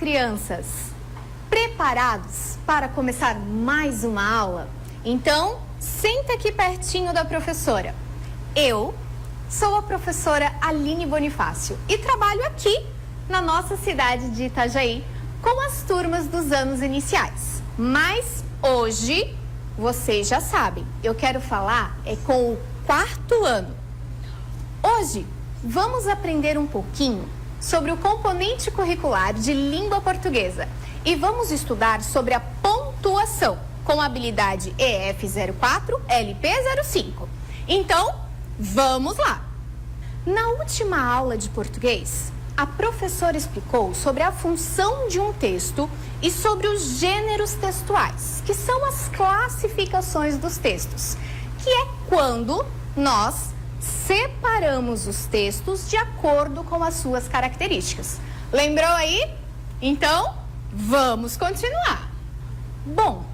crianças, preparados para começar mais uma aula? Então, senta aqui pertinho da professora. Eu sou a professora Aline Bonifácio e trabalho aqui na nossa cidade de Itajaí com as turmas dos anos iniciais. Mas hoje, vocês já sabem, eu quero falar com o 4º ano. Hoje, vamos aprender um pouquinho sobre o componente curricular de língua portuguesa e vamos estudar sobre a pontuação com a habilidade EF04, LP05. Então, vamos lá! Na última aula de português, a professora explicou sobre a função de um texto e sobre os gêneros textuais, que são as classificações dos textos, que é quando nós separamos os textos de acordo com as suas características. Lembrou aí? Então, vamos continuar. Bom,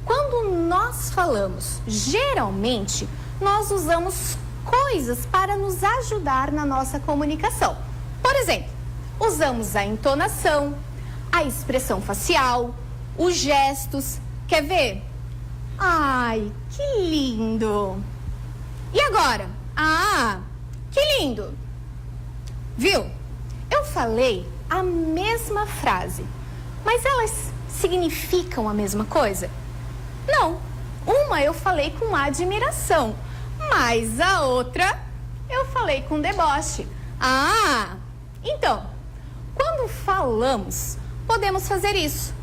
quando nós falamos, geralmente, nós usamos coisas para nos ajudar na nossa comunicação. Por exemplo, usamos a entonação, a expressão facial, os gestos. Quer ver? Ai, que lindo! E agora? Ah, que lindo! Viu? Eu falei a mesma frase, mas elas significam a mesma coisa? Não. Uma eu falei com admiração, mas a outra eu falei com deboche. Ah, então, quando falamos, podemos fazer isso.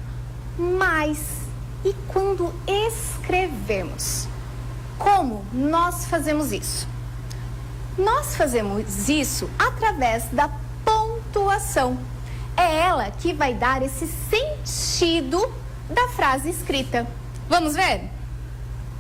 Mas e quando escrevemos? Como nós fazemos isso? Nós fazemos isso através da pontuação. É ela que vai dar esse sentido da frase escrita. Vamos ver?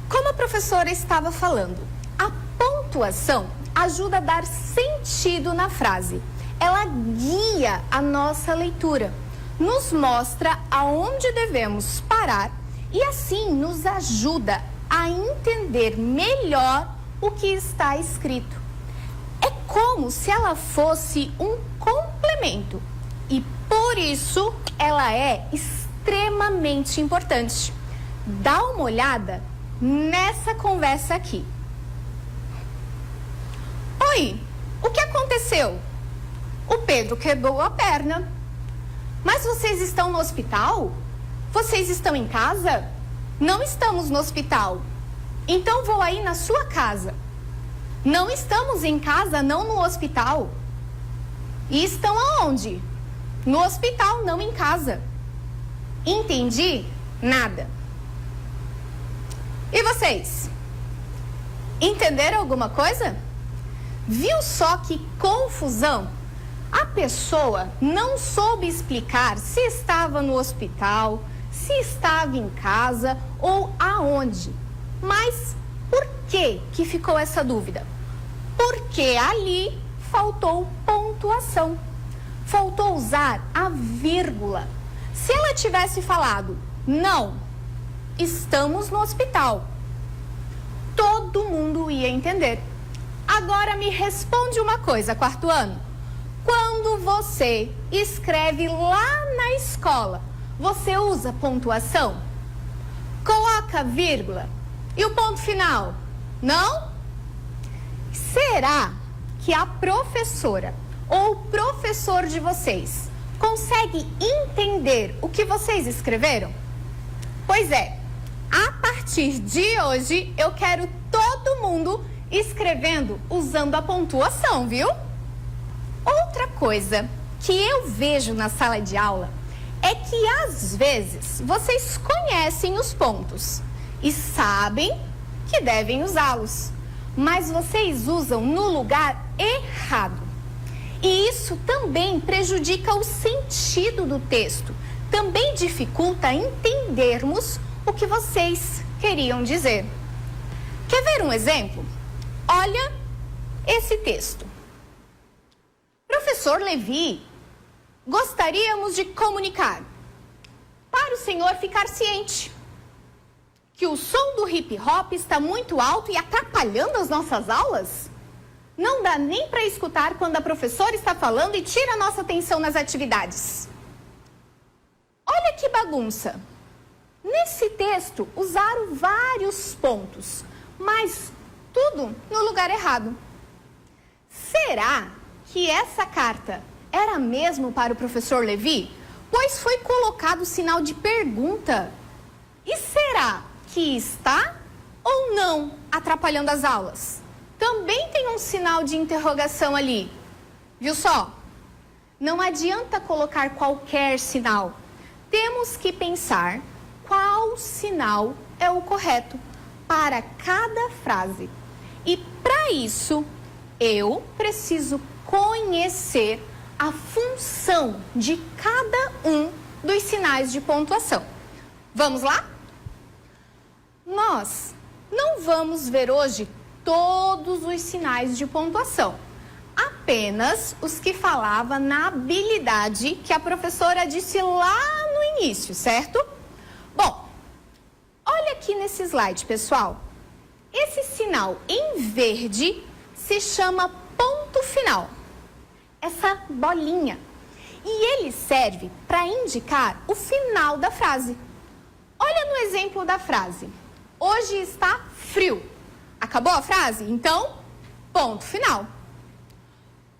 Como a professora estava falando, a pontuação ajuda a dar sentido na frase. Ela guia a nossa leitura, nos mostra aonde devemos parar e assim nos ajuda a entender melhor o que está escrito. É como se ela fosse um complemento e por isso ela é extremamente importante. Dá uma olhada nessa conversa aqui. Oi, o que aconteceu? O Pedro quebrou a perna. Mas vocês estão no hospital? Vocês estão em casa? Não estamos no hospital. Então vou aí na sua casa. Não estamos em casa, não no hospital. E estão aonde? No hospital, não em casa. Entendi? Nada. E vocês? Entenderam alguma coisa? Viu só que confusão? A pessoa não soube explicar se estava no hospital, se estava em casa ou aonde. Mas por que ficou essa dúvida? Porque ali faltou pontuação. Faltou usar a vírgula. Se ela tivesse falado, não, estamos no hospital, todo mundo ia entender. Agora me responde uma coisa, 4º ano. Quando você escreve lá na escola, você usa pontuação? Coloca vírgula e o ponto final? Não? Será que a professora ou o professor de vocês consegue entender o que vocês escreveram? Pois é, a partir de hoje eu quero todo mundo escrevendo usando a pontuação, viu? Outra coisa que eu vejo na sala de aula é que às vezes vocês conhecem os pontos e sabem que devem usá-los, mas vocês usam no lugar errado. E isso também prejudica o sentido do texto, também dificulta entendermos o que vocês queriam dizer. Quer ver um exemplo? Olha esse texto. Professor Levi, gostaríamos de comunicar para o senhor ficar ciente que o som do hip hop está muito alto e atrapalhando as nossas aulas? Não dá nem para escutar quando a professora está falando e tira a nossa atenção nas atividades. Olha que bagunça. Nesse texto usaram vários pontos, mas tudo no lugar errado. Será que essa carta era mesmo para o professor Levi? Pois foi colocado o sinal de pergunta. E será que está ou não atrapalhando as aulas? Também tem um sinal de interrogação ali. Viu só? Não adianta colocar qualquer sinal. Temos que pensar qual sinal é o correto para cada frase. E para isso, eu preciso conhecer a função de cada um dos sinais de pontuação. Vamos lá? Nós não vamos ver hoje todos os sinais de pontuação, apenas os que falava na habilidade que a professora disse lá no início, certo? Bom, olha aqui nesse slide, pessoal. Esse sinal em verde se chama ponto final. Essa bolinha. E ele serve para indicar o final da frase. Olha no exemplo da frase. Hoje está frio. Acabou a frase? Então, ponto final.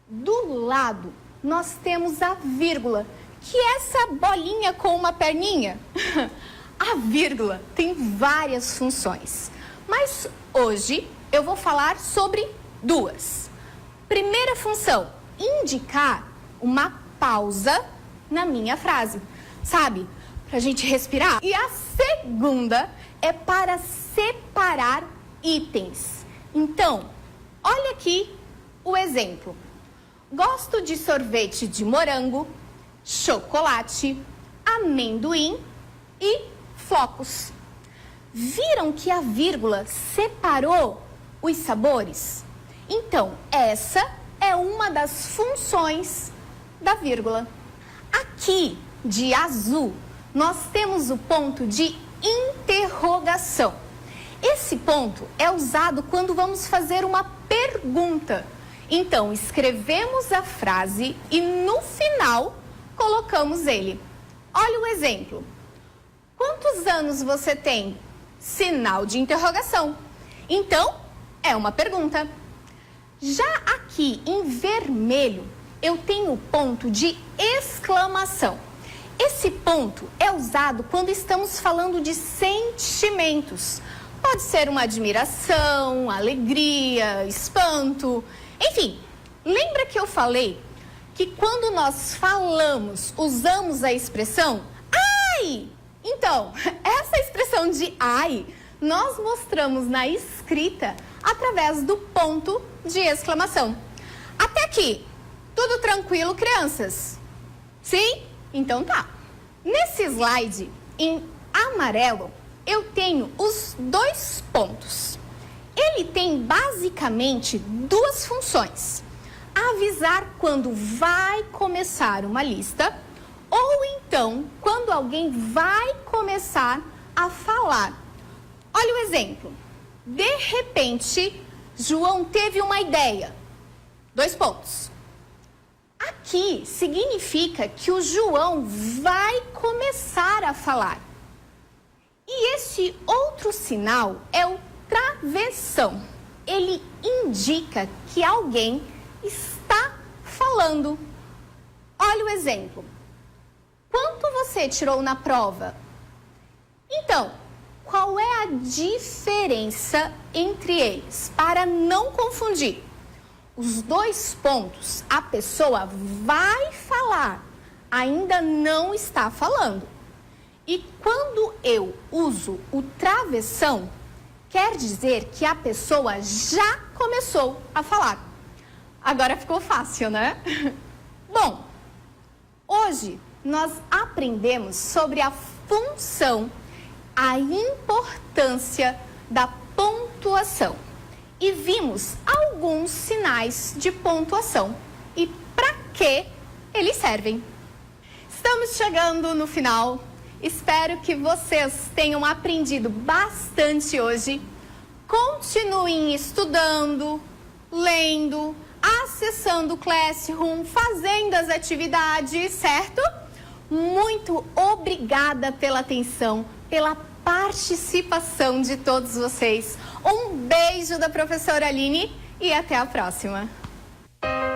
Do lado, nós temos a vírgula, que é essa bolinha com uma perninha. A vírgula tem várias funções, mas hoje eu vou falar sobre duas. Primeira função, indicar uma pausa na minha frase, sabe? Pra gente respirar. E a segunda é para separar itens. Então, olha aqui o exemplo. Gosto de sorvete de morango, chocolate, amendoim e flocos. Viram que a vírgula separou os sabores? Então, essa é uma das funções da vírgula. Aqui, de azul, nós temos o ponto de interrogação. Esse ponto é usado quando vamos fazer uma pergunta. Então, escrevemos a frase e no final colocamos ele. Olha o exemplo. Quantos anos você tem? Sinal de interrogação. Então, é uma pergunta. Já aqui em vermelho, eu tenho o ponto de exclamação. Esse ponto é usado quando estamos falando de sentimentos. Pode ser uma admiração, alegria, espanto, enfim. Lembra que eu falei que quando nós falamos, usamos a expressão ai? Então, essa expressão de ai, nós mostramos na escrita através do ponto de exclamação. Até aqui, tudo tranquilo, crianças? Sim? Então tá. Nesse slide, em amarelo, eu tenho os dois pontos. Ele tem basicamente duas funções. Avisar quando vai começar uma lista ou então quando alguém vai começar a falar. Olha o exemplo. De repente, João teve uma ideia. Dois pontos. Aqui significa que o João vai começar a falar. E esse outro sinal é o travessão. Ele indica que alguém está falando. Olha o exemplo. Quanto você tirou na prova? Então, qual é a diferença entre eles? Para não confundir. Os dois pontos, a pessoa vai falar, ainda não está falando. E quando eu uso o travessão, quer dizer que a pessoa já começou a falar. Agora ficou fácil, né? Bom, hoje nós aprendemos sobre a função, a importância da pontuação. E vimos alguns sinais de pontuação e para que eles servem. Estamos chegando no final. Espero que vocês tenham aprendido bastante hoje. Continuem estudando, lendo, acessando o Classroom, fazendo as atividades, certo? muito obrigada pela atenção, pela participação de todos vocês. Um beijo da professora Aline e até a próxima.